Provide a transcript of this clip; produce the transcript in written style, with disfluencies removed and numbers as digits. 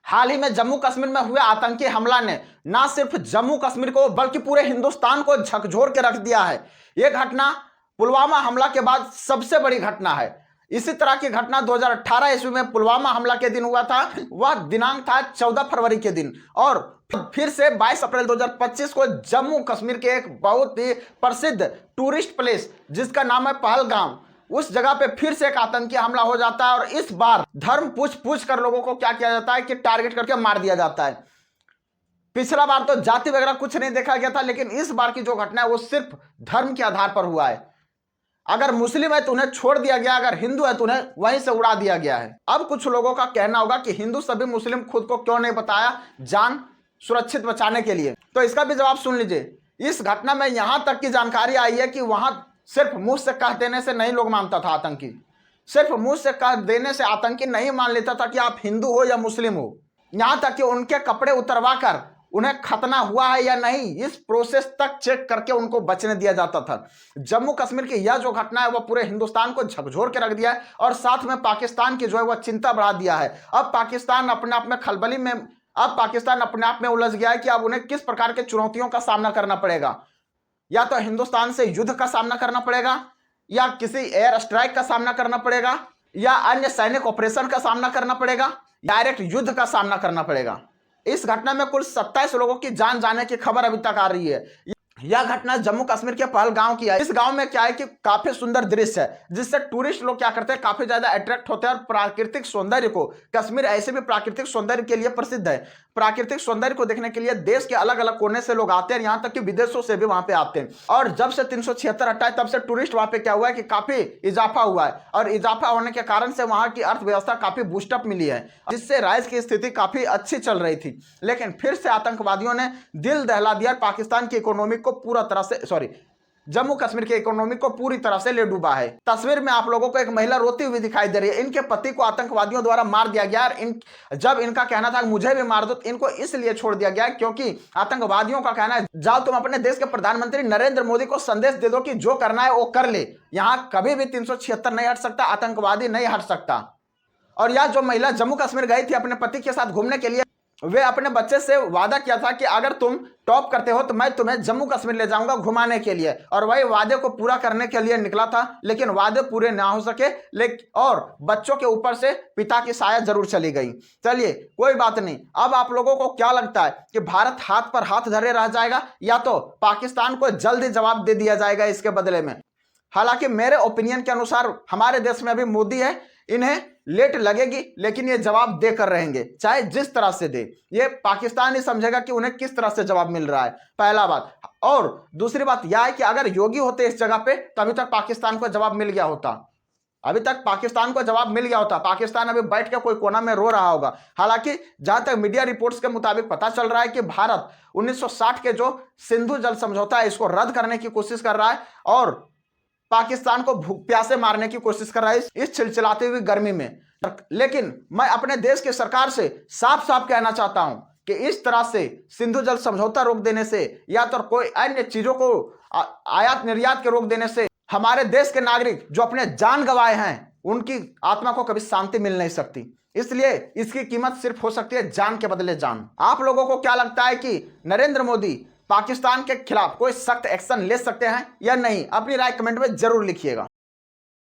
हाल ही में जम्मू कश्मीर में हुए आतंकी हमला ने ना सिर्फ जम्मू कश्मीर को बल्कि पूरे हिंदुस्तान को झकझोर के रख दिया है। यह घटना पुलवामा हमला के बाद सबसे बड़ी घटना है। इसी तरह की घटना 2018 ईस्वी में पुलवामा हमला के दिन हुआ था। वह दिनांक था 14 फरवरी के दिन, और फिर से 22 अप्रैल 2025 को जम्मू कश्मीर के एक बहुत ही प्रसिद्ध टूरिस्ट प्लेस जिसका नाम है पहलगाम, उस जगह पे फिर से एक आतंकी हमला हो जाता है। और इस बार धर्म पूछ कर लोगों को क्या किया जाता है कि टारगेट करके मार दिया जाता है। पिछला बार तो जाति वगैरह कुछ नहीं देखा गया था, लेकिन इस बार की जो घटना है वो सिर्फ धर्म के आधार पर हुआ है। अगर मुस्लिम है तो उन्हें छोड़ दिया गया, अगर हिंदू है तो उन्हें वहीं से उड़ा दिया गया है। अब कुछ लोगों का कहना होगा कि हिंदू सभी मुस्लिम खुद को क्यों नहीं बताया जान सुरक्षित बचाने के लिए, तो इसका भी जवाब सुन लीजिए। इस घटना में यहां तक की जानकारी आई है कि वहां सिर्फ मुंह से कह देने से नहीं लोग मानता था आतंकी, सिर्फ मुंह से कह देने से आतंकी नहीं मान लेता था कि आप हिंदू हो या मुस्लिम हो। यहां तक कि उनके कपड़े उतरवा कर उन्हें खतना हुआ है या नहीं, इस प्रोसेस तक चेक करके उनको बचने दिया जाता था। जम्मू कश्मीर की यह जो घटना है वह पूरे हिंदुस्तान को झकझोर के रख दिया है, और साथ में पाकिस्तान की जो है वह चिंता बढ़ा दिया है। अब पाकिस्तान अपने आप में खलबली में, अब पाकिस्तान अपने आप में उलझ गया है कि अब उन्हें किस प्रकार के चुनौतियों का सामना करना पड़ेगा। या तो हिंदुस्तान से युद्ध का सामना करना पड़ेगा, या किसी एयर स्ट्राइक का सामना करना पड़ेगा, या अन्य सैनिक ऑपरेशन का सामना करना पड़ेगा, डायरेक्ट युद्ध का सामना करना पड़ेगा। इस घटना में कुल 27 लोगों की जान जाने की खबर अभी तक आ रही है। यह घटना जम्मू कश्मीर के पहलगाम की है। इस गांव में क्या है कि काफी सुंदर दृश्य है, जिससे टूरिस्ट लोग क्या करते हैं, काफी ज्यादा अट्रैक्ट होते हैं। और प्राकृतिक सौंदर्य को, कश्मीर ऐसे भी प्राकृतिक सौंदर्य के लिए प्रसिद्ध है। प्राकृतिक सौंदर्य को देखने के लिए देश के अलग अलग कोने से लोग आते हैं, यहाँ तक कि विदेशों से भी वहां पे आते हैं। और जब से 376 हटा है तब से टूरिस्ट वहां पे क्या हुआ है कि काफी इजाफा हुआ है, और इजाफा होने के कारण से वहां की अर्थव्यवस्था काफी बूस्टअप मिली है, जिससे राज्य की स्थिति काफी अच्छी चल रही थी। लेकिन फिर से आतंकवादियों ने दिल दहला दिया, पाकिस्तान की इकोनॉमी को पूरा तरह से जम्मू कश्मीर की इकोनॉमी को पूरी तरह से ले डूबा है। तस्वीर में आप लोगों को एक महिला रोती हुई दिखाई दे रही है। इनके पति को आतंकवादियों द्वारा मार दिया गया। जब इनका कहना था मुझे भी मार दो, इनको इसलिए छोड़ दिया गया क्योंकि आतंकवादियों का कहना है जाओ तुम अपने देश के प्रधानमंत्री नरेंद्र मोदी को संदेश दे दो कि जो करना है वो कर ले, यहां कभी भी 376 नहीं हट सकता, आतंकवादी नहीं हट सकता। और यह जो महिला जम्मू कश्मीर गई थी अपने पति के साथ घूमने के लिए, वे अपने बच्चे से वादा किया था कि अगर तुम टॉप करते हो तो मैं तुम्हें जम्मू कश्मीर ले जाऊंगा घुमाने के लिए, और वही वादे को पूरा करने के लिए निकला था। लेकिन वादे पूरे ना हो सके, लेकिन और बच्चों के ऊपर से पिता की साया जरूर चली गई। चलिए कोई बात नहीं। अब आप लोगों को क्या लगता है कि भारत हाथ पर हाथ धरे रह जाएगा, या तो पाकिस्तान को जल्दी जवाब दे दिया जाएगा इसके बदले में? हालांकि मेरे ओपिनियन के अनुसार हमारे देश में अभी मोदी है, इन्हें लेट लगेगी लेकिन ये जवाब देकर रहेंगे, चाहे जिस तरह से दे। ये पाकिस्तान ही समझेगा कि उन्हें किस तरह से जवाब मिल रहा है, पहला बात। और दूसरी बात यह है कि अगर योगी होते इस जगह पे तो अभी तक पाकिस्तान को जवाब मिल गया होता, अभी तक पाकिस्तान को जवाब मिल गया होता। पाकिस्तान अभी बैठ के कोई कोना में रो रहा होगा। हालांकि जहां तक मीडिया रिपोर्ट्स के मुताबिक पता चल रहा है कि भारत 1960 के जो सिंधु जल समझौता है इसको रद्द करने की कोशिश कर रहा है, और पाकिस्तान को भूख प्यासे मारने की कोशिश कर रहा है इस चिलचिलाती हुई गर्मी में। लेकिन मैं अपने देश की सरकार से साफ साफ कहना चाहता हूं कि इस तरह से सिंधु जल समझौता रोक देने से, या तो कोई अन्य चीजों को आयात निर्यात के रोक देने से हमारे देश के नागरिक जो अपने जान गंवाए हैं उनकी आत्मा को कभी शांति मिल नहीं सकती। इसलिए इसकी कीमत सिर्फ हो सकती है जान के बदले जान। आप लोगों को क्या लगता है कि नरेंद्र मोदी पाकिस्तान के खिलाफ कोई सख्त एक्शन ले सकते हैं या नहीं? अपनी राय कमेंट में जरूर लिखिएगा।